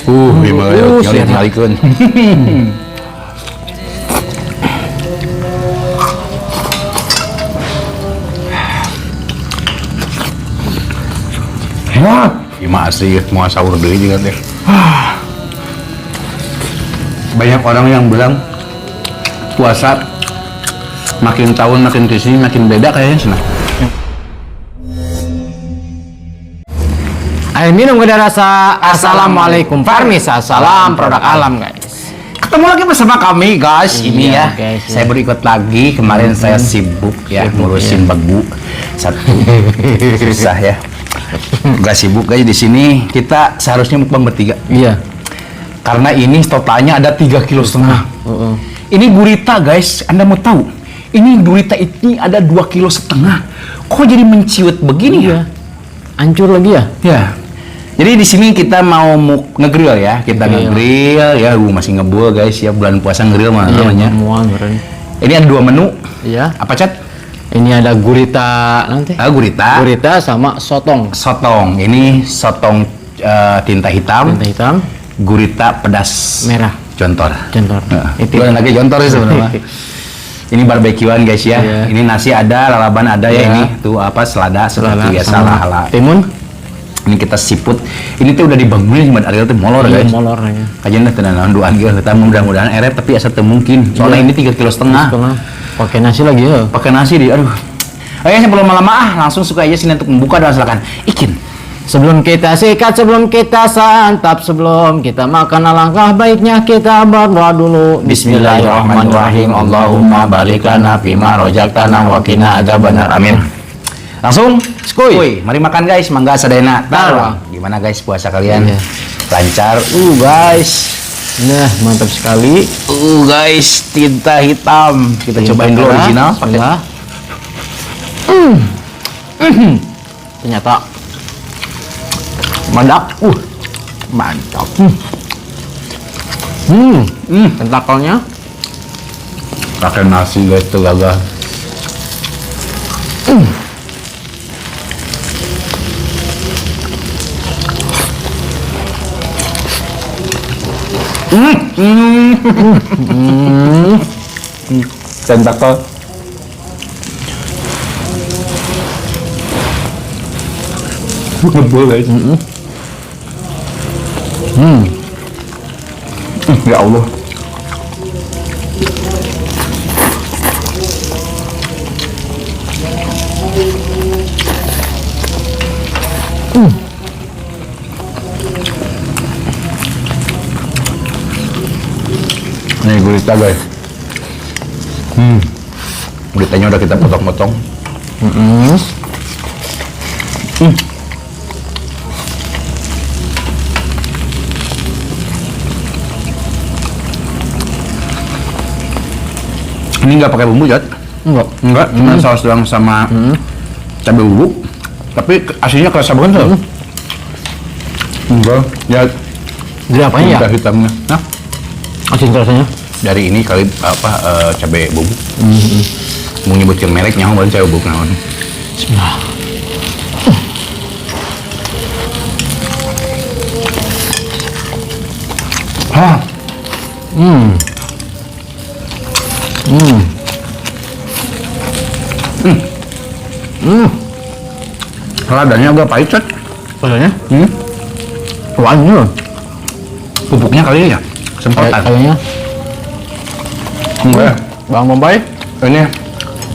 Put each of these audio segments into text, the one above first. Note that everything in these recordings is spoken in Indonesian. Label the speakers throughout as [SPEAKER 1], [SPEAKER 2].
[SPEAKER 1] Lima kali ngalikeun. Ima asli mau sahur deui juga teh. Banyak orang yang bilang puasa makin tahun makin kesini makin beda kayaknya senang.
[SPEAKER 2] Air minum gede rasa. Assalamualaikum Farmisa, salam produk alam guys.
[SPEAKER 1] Ketemu lagi bersama kami guys. Ini
[SPEAKER 2] Iya,
[SPEAKER 1] ya
[SPEAKER 2] guys,
[SPEAKER 1] saya berikut lagi. Kemarin saya sibuk ya ngurusin bagu satu. Susah ya. Gak sibuk guys di sini. Kita seharusnya mukbang bertiga.
[SPEAKER 2] Iya.
[SPEAKER 1] Karena ini totalnya ada 3,5 kilo. Ini gurita guys. Anda mau tahu? Ini gurita ini ada 2,5 kilo. Kok jadi menciut begini ya?
[SPEAKER 2] Hancur lagi ya?
[SPEAKER 1] Ya. Jadi di sini kita mau ngegrill ya. Kita ngegrill ya. Masih ngebul guys ya, bulan puasa ngegrill mah namanya. Ini ada 2 menu.
[SPEAKER 2] Iya.
[SPEAKER 1] Apa Cat?
[SPEAKER 2] Ini ada gurita nanti.
[SPEAKER 1] Gurita.
[SPEAKER 2] Gurita sama sotong.
[SPEAKER 1] Sotong. Ini sotong tinta hitam.
[SPEAKER 2] Tinta hitam.
[SPEAKER 1] Gurita pedas
[SPEAKER 2] Merah.
[SPEAKER 1] jontor.
[SPEAKER 2] Jontor.
[SPEAKER 1] Itu lagi jontor sih sebenarnya. Ini barbekyuan guys ya.
[SPEAKER 2] Iya.
[SPEAKER 1] Ini nasi ada, lalaban ada ya.
[SPEAKER 2] Iya.
[SPEAKER 1] Ini tuh apa selada seperti biasa
[SPEAKER 2] sama
[SPEAKER 1] lah.
[SPEAKER 2] timun.
[SPEAKER 1] Ini kita siput. Ini tuh udah dibangunin sama Ariel tuh molor guys.
[SPEAKER 2] Molor ya.
[SPEAKER 1] Kajian dah tenan duaan gitu. Kita mudah-mudahan eret tapi asa teu mungkin. Soalnya ini 3,5 kilo.
[SPEAKER 2] Pakai nasi lagi ya.
[SPEAKER 1] Pakai nasi di aduh. Ayo sebelum lama langsung suka aja sini untuk membuka dan silakan. Ikin.
[SPEAKER 2] Sebelum kita sikat, sebelum kita santap, sebelum kita makan, alangkah baiknya kita berdoa dulu.
[SPEAKER 1] Bismillahirrahmanirrahim. Allahumma barik lana fima razaqtana wa qina adzabannar. Amin. Langsung skuy. Mari makan guys, mangga sadayana.
[SPEAKER 2] Tarwa.
[SPEAKER 1] Gimana guys puasa kalian?
[SPEAKER 2] Iya.
[SPEAKER 1] Lancar. Guys.
[SPEAKER 2] Nah, mantap sekali.
[SPEAKER 1] Guys, tinta hitam. Kita cobain dulu original pakai.
[SPEAKER 2] Ternyata mantap.
[SPEAKER 1] Mantap.
[SPEAKER 2] Tentakelnya
[SPEAKER 1] Pakai nasi guys tuh gagah. Tentakel. Ngebul guys. Ya Allah. Ini gurita guys. Guritanya udah kita potong-potong. Ini nggak pakai bumbu Jat? Enggak, cuma saus doang sama cabai bubuk. Tapi aslinya kerasa banget tuh. Enggak, ya.
[SPEAKER 2] dari apanya ya?
[SPEAKER 1] Tinta hitamnya. Nah,
[SPEAKER 2] Asin rasanya.
[SPEAKER 1] dari ini kali apa cabai bubuk. Mau nyebutkan mereknya, bukan cabai bubuk naon.
[SPEAKER 2] Bismillah.
[SPEAKER 1] Ladanya agak pahit, Cat.
[SPEAKER 2] Rasanya? Wangi.
[SPEAKER 1] Pupuknya kali ya? Semprotan.
[SPEAKER 2] Kayaknya.
[SPEAKER 1] Enggak.
[SPEAKER 2] Bang Bombay.
[SPEAKER 1] Ini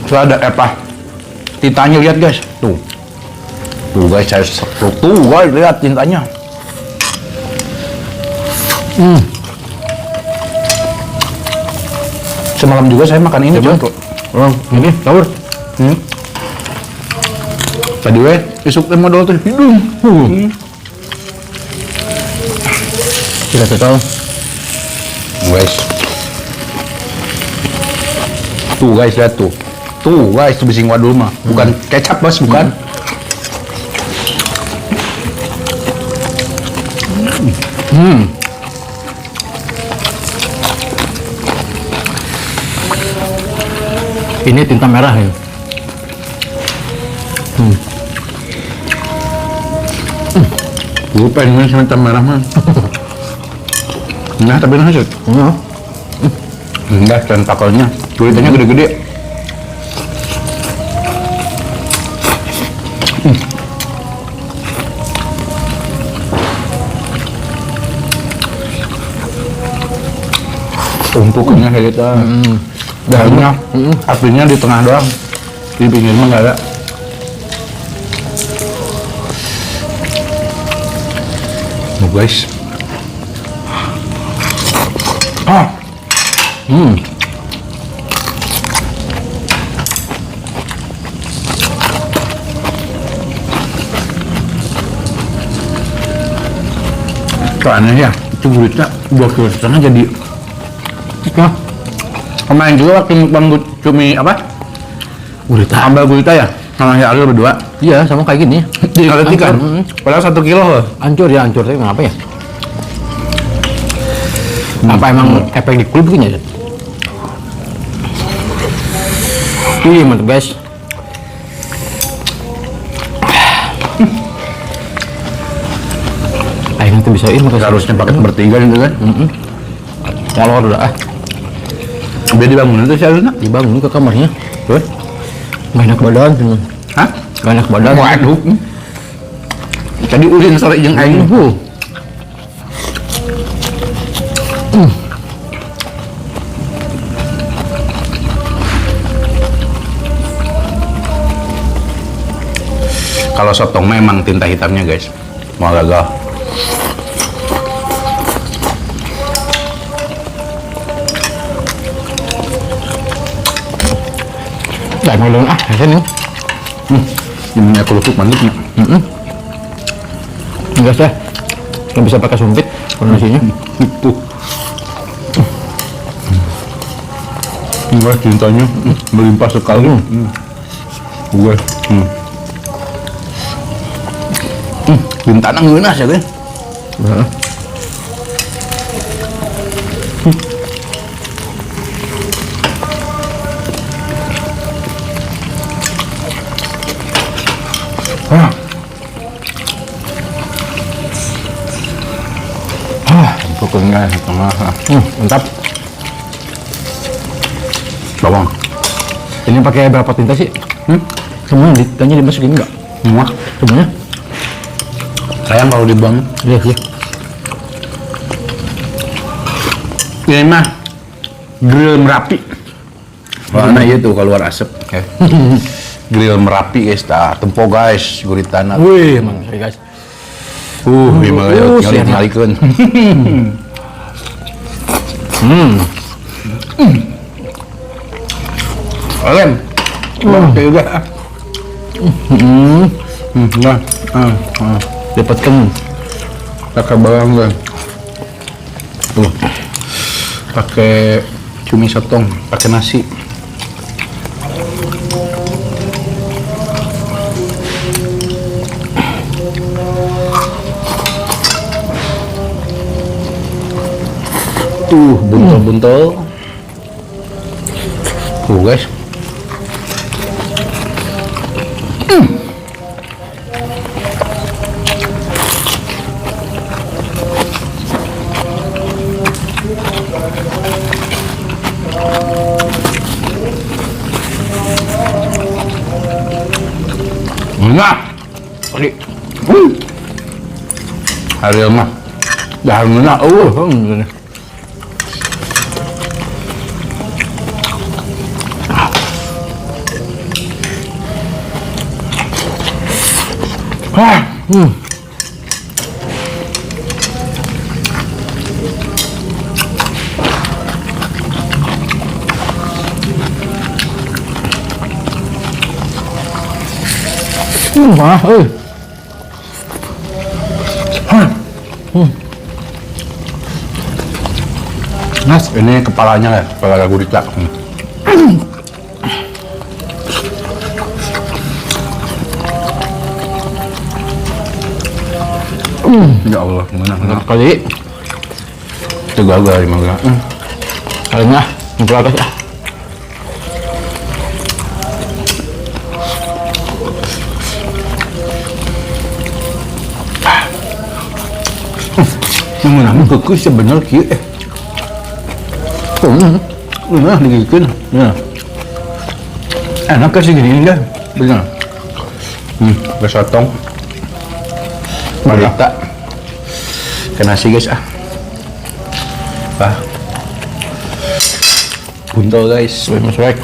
[SPEAKER 1] selada apa? Tintanya lihat guys. Tuh. Tuh guys, saya setruk. Tuh guys, lihat tintanya. Semalam juga saya makan ini, Cat.
[SPEAKER 2] Ini sahur.
[SPEAKER 1] Tadi weh, isuk teh modal teh hidung.
[SPEAKER 2] Tidak tahu.
[SPEAKER 1] Guys. Tuh guys, lihat tuh. Tuh guys, itu bising wadul mah. Bukan kecap, Bos, bukan.
[SPEAKER 2] Ini tinta merah ya.
[SPEAKER 1] Gue pengen sama tinta merah mah. Nah, tapi nasi.
[SPEAKER 2] Iya.
[SPEAKER 1] Enggak, tentakelnya. Guritanya gede-gede. Tumpukannya kayak gitu. Dalamnya, apinya di tengah doang. Di pinggir mah nggak ada. Oh guys. Ah. Soalnya ya, itu gurita 2,5 kg jadi. Ya. Kemarin juga waktu mukbang cumi apa?
[SPEAKER 2] Gurita.
[SPEAKER 1] Ambal gurita ya? Sama si Ariel berdua.
[SPEAKER 2] Iya, sama kayak gini.
[SPEAKER 1] Tinggal kan? Padahal 1 kilo loh.
[SPEAKER 2] Hancur ya, hancur. Tapi kenapa ya? Apa emang efek di kulit begini ya? Iya, mantap guys. Akhirnya tuh bisa ini
[SPEAKER 1] Harusnya pakai bertiga gitu kan?
[SPEAKER 2] Kalau udah
[SPEAKER 1] Biar dibangunin tuh si Ariel.
[SPEAKER 2] dibangun ke kamarnya.
[SPEAKER 1] Tuh.
[SPEAKER 2] Gak enak badan cuma.
[SPEAKER 1] Hah?
[SPEAKER 2] Gak enak badan.
[SPEAKER 1] Waduh. Tadi ulin sore jeung aing. Kalau sotong memang tinta hitamnya guys, mau gagal.
[SPEAKER 2] Gak mau dong hasilnya.
[SPEAKER 1] Ini aku lupuk mantepnya.
[SPEAKER 2] Enggak sih. Nggak bisa pakai sumpit kondisinya.
[SPEAKER 1] Itu. Enggak cintanya melimpah sekali. Gue. Bintana ngeunas ya, guys. Pokoknya setengah.
[SPEAKER 2] Mantap.
[SPEAKER 1] Bawang.
[SPEAKER 2] Ini pakai berapa tinta sih? Semuanya tintanya dimasukin enggak?
[SPEAKER 1] Semua.
[SPEAKER 2] Semuanya?
[SPEAKER 1] Sayang kalau dibuang.
[SPEAKER 2] Iya, iya.
[SPEAKER 1] Ini mah grill Merapi. Warna itu keluar asap. Grill Merapi guys, tempo guys, guritana.
[SPEAKER 2] Wih, emang sorry guys.
[SPEAKER 1] Gimana ya,
[SPEAKER 2] siap.
[SPEAKER 1] ngalikeun. Olem. Oke juga. Nah,
[SPEAKER 2] Dapatkan
[SPEAKER 1] pakai bawang gue. Tuh. Pakai cumi sotong, pakai nasi. Tuh, buntel-buntel. Tuh, guys. Nah, tadi. Ariel mah. Dah mana? Mas, ini kepalanya ya, kepala gurita. Ya Allah, gimana?
[SPEAKER 2] kali.
[SPEAKER 1] Itu gagal di mana?
[SPEAKER 2] Kalinya ngumpul atas ya.
[SPEAKER 1] Namun kukus sebenernya kieu nah digigikeun. Ya. Enak kan sih gini dah. Bener. Kesotong. Balita. Ke nasi guys buntel guys.
[SPEAKER 2] Mas baik.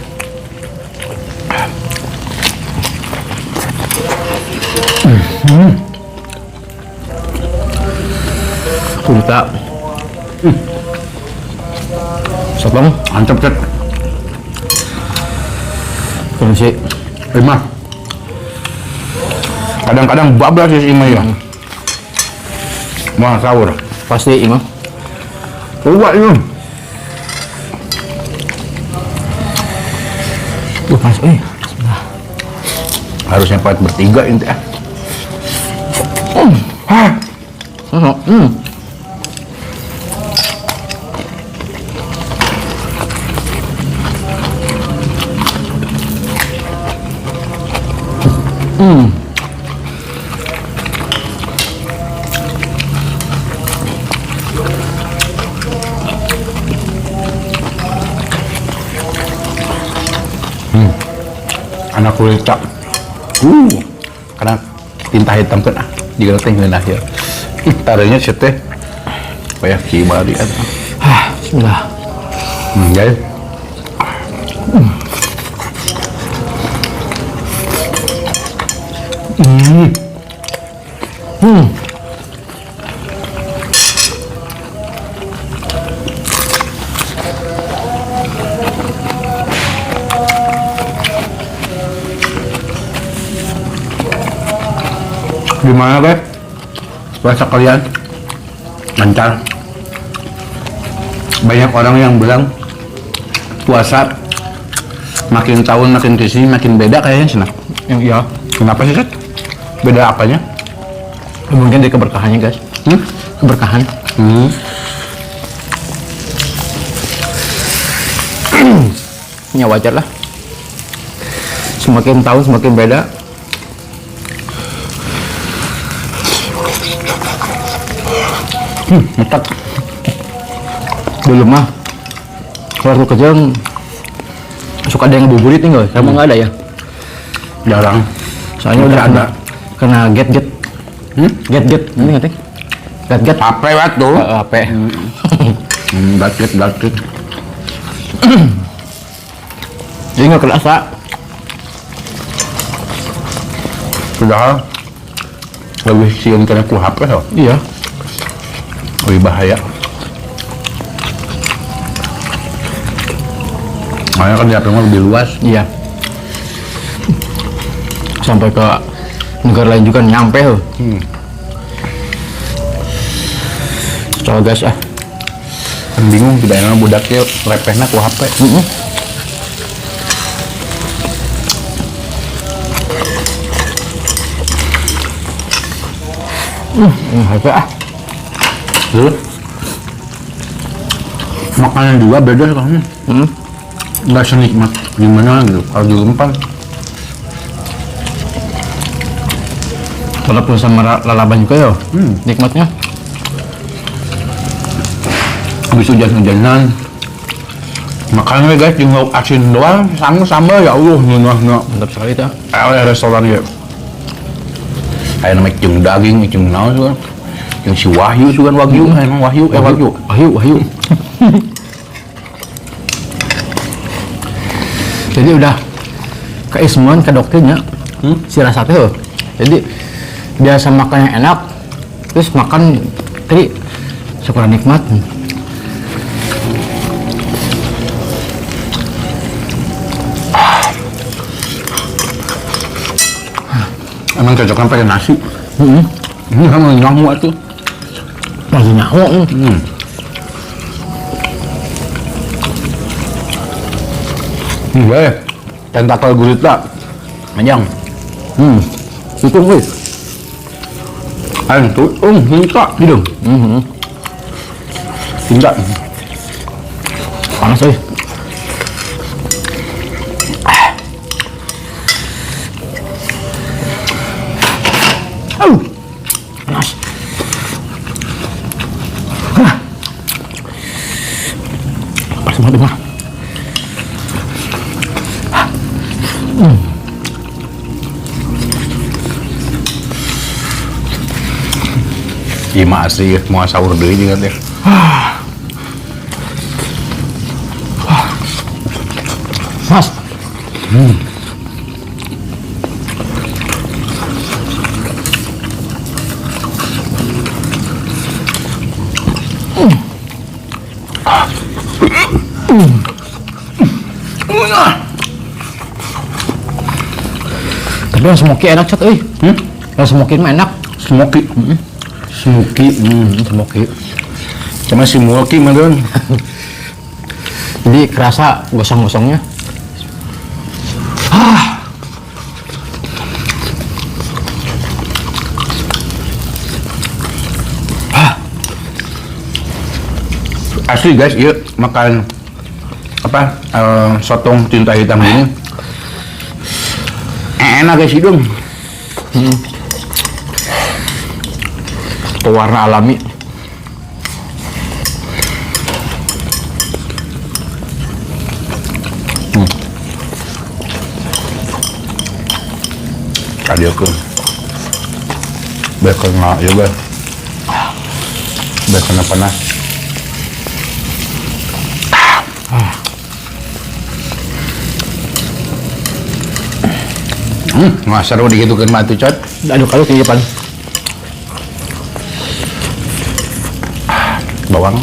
[SPEAKER 2] Gurita. Sotong.
[SPEAKER 1] Mantap cet.
[SPEAKER 2] Kunci.
[SPEAKER 1] Ima. Kadang-kadang bablas sih Ima ya. Wah sahur.
[SPEAKER 2] Pasti Ima.
[SPEAKER 1] Coba ini.
[SPEAKER 2] Mas,
[SPEAKER 1] Harusnya part bertiga ini teh. Anak gurita. Karena tinta hitam kan juga teh ngeunah ya. Tarenya sih teh kayak kibari kan.
[SPEAKER 2] Bismillah.
[SPEAKER 1] Guys. Gimana guys? Puasa kalian lancar? Banyak orang yang bilang puasa makin tahun makin kesini makin beda kayaknya sih.
[SPEAKER 2] Yang iya.
[SPEAKER 1] Kenapa sih Set? Beda apanya?
[SPEAKER 2] Mungkin dari keberkahannya guys. Keberkahan. Ya wajar lah. Semakin tahun semakin beda.
[SPEAKER 1] Mantap.
[SPEAKER 2] Dulu mah waktu kecil suka ada yang ngabuburit nih guys. Sama nggak ada ya?
[SPEAKER 1] Jarang.
[SPEAKER 2] Soalnya udah
[SPEAKER 1] ada.
[SPEAKER 2] kena get. Get. Nanti ngerti? Get.
[SPEAKER 1] Apa waktu?
[SPEAKER 2] Apa?
[SPEAKER 1] Datit.
[SPEAKER 2] Jadi nggak kerasa.
[SPEAKER 1] Padahal lebih sian karena ku HP loh.
[SPEAKER 2] Iya.
[SPEAKER 1] Lebih bahaya. Makanya kan di HP mah lebih luas.
[SPEAKER 2] Iya. Sampai ke negara lain juga nyampe loh. Coba guys
[SPEAKER 1] Kan bingung tidak enak budaknya lepehna ku HP.
[SPEAKER 2] HP
[SPEAKER 1] Dulu makanan juga beda soalnya. Nggak senikmat gimana gitu kalau di Lempang.
[SPEAKER 2] walaupun sama lalaban juga ya. Nikmatnya.
[SPEAKER 1] Habis hujan-hujanan makannya guys di lauk asin doang sama ya Allah ngeunah
[SPEAKER 2] Mantap sekali tuh.
[SPEAKER 1] restoran ya kayak namanya jeung daging jeung naon juga yang si Wahyu juga Wagyu emang Wahyu
[SPEAKER 2] Wahyu. Jadi udah keismuan ke dokternya si rasa tuh. Jadi biasa makan yang enak, terus makan tadi syukur nikmat.
[SPEAKER 1] emang cocoknya pakai nasi. Ini sama nyamu tuh.
[SPEAKER 2] Masih nyawa.
[SPEAKER 1] Iya, tentakel gurita, panjang.
[SPEAKER 2] Itu wih.
[SPEAKER 1] Ayo tuh, minta, hidung. Minta.
[SPEAKER 2] Panas wih. Panas. Semua mah.
[SPEAKER 1] Iya mah asli mau sahur deui juga teh.
[SPEAKER 2] Mas. Tapi yang smoky enak cat, Yang smoky mah enak.
[SPEAKER 1] Smoky. Smoky.
[SPEAKER 2] Smoky.
[SPEAKER 1] Cuma si Mulki mah Don.
[SPEAKER 2] Jadi kerasa gosong-gosongnya.
[SPEAKER 1] Asli guys, iya makan apa sotong tinta hitam ini enak guys hidung.
[SPEAKER 2] Pewarna alami.
[SPEAKER 1] Tadi aku bacon nggak juga bacon panas. Nggak seru digitukan mati cot.
[SPEAKER 2] Aduk-aduk di depan.
[SPEAKER 1] Bawang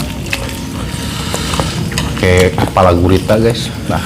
[SPEAKER 1] kayak kepala gurita guys. Nah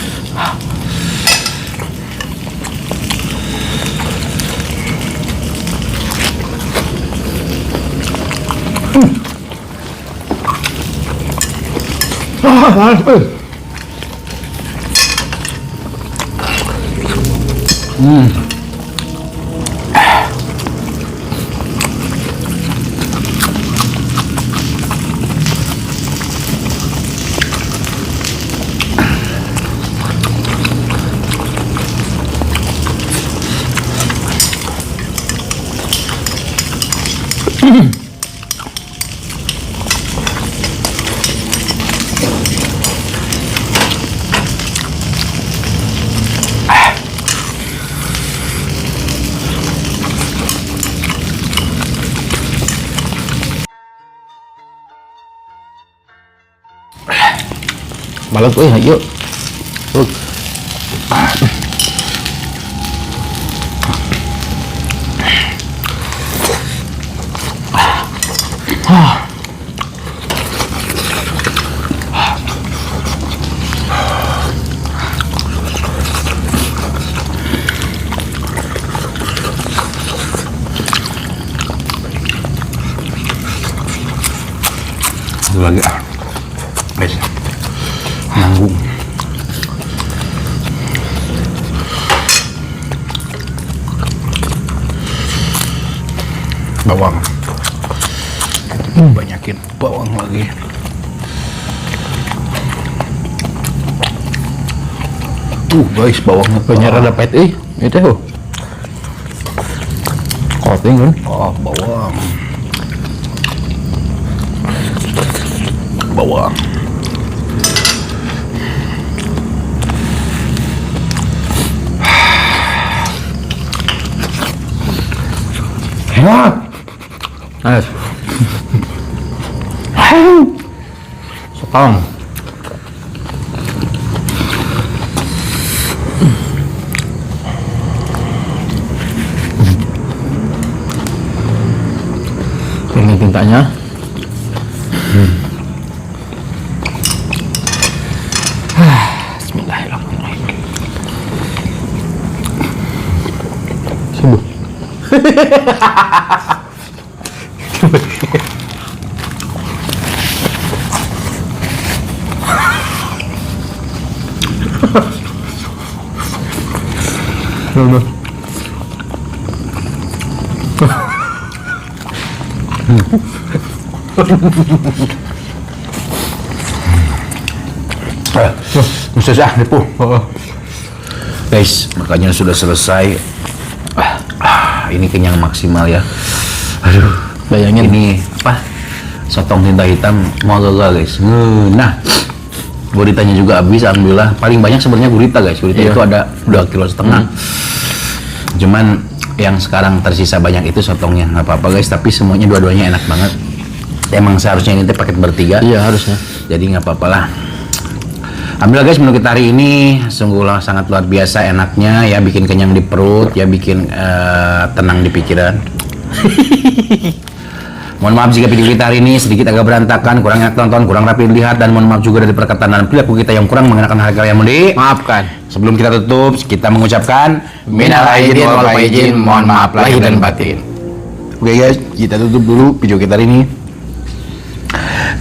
[SPEAKER 2] Balag, yuk.
[SPEAKER 1] satu lagi guys nanggung. Bawang banyakin bawang lagi. Guys bawangnya
[SPEAKER 2] Banyak rada pahit, itu coating kan.
[SPEAKER 1] oh bawang enak.
[SPEAKER 2] Nice. Sotong. Ini tintanya. Bismillahirrahmanirrahim. Sibuk.
[SPEAKER 1] Bisa nipu. Guys, makanya sudah selesai. Ini kenyang maksimal ya. Aduh,
[SPEAKER 2] Bayangin
[SPEAKER 1] ini apa? Sotong tinta hitam mau gagal guys. Nah, Guritanya juga habis, alhamdulillah. Paling banyak sebenarnya gurita guys. Gurita itu ada 2,5 kilo. Cuman yang sekarang tersisa banyak itu sotongnya. Nggak apa-apa guys, tapi semuanya dua-duanya enak banget. Emang seharusnya ini paket bertiga.
[SPEAKER 2] Iya harusnya.
[SPEAKER 1] Jadi nggak apa-apa lah. Alhamdulillah guys, menu kita hari ini sungguhlah sangat luar biasa enaknya ya, bikin kenyang di perut ya, bikin tenang di pikiran. Mohon maaf jika video kita hari ini sedikit agak berantakan, kurang enak tonton, kurang rapi dilihat, dan mohon maaf juga dari perkataan dan perilaku kita yang kurang mengenakan harga yang mudik.
[SPEAKER 2] Maafkan.
[SPEAKER 1] Sebelum kita tutup, kita mengucapkan minal aidin wal faizin, mohon maaf lahir dan batin. Oke guys, kita tutup dulu video kita hari ini.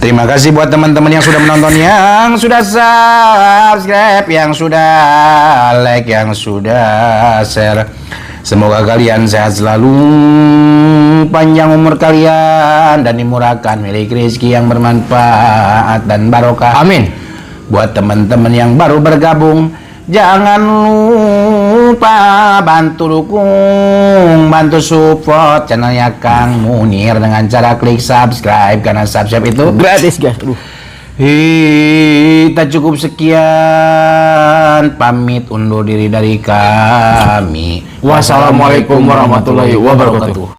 [SPEAKER 1] Terima kasih buat teman-teman yang sudah menonton, yang sudah subscribe, yang sudah like, yang sudah share. Semoga kalian sehat selalu, panjang umur kalian, dan dimurahkan memiliki rezeki yang bermanfaat dan barokah.
[SPEAKER 2] Amin.
[SPEAKER 1] Buat teman-teman yang baru bergabung, jangan lupa bantu dukung, bantu support channelnya Kang Munir dengan cara klik subscribe, karena subscribe itu
[SPEAKER 2] Gratis guys. Aduh.
[SPEAKER 1] Kita cukup sekian, pamit undur diri dari kami.
[SPEAKER 2] Wassalamualaikum warahmatullahi wabarakatuh.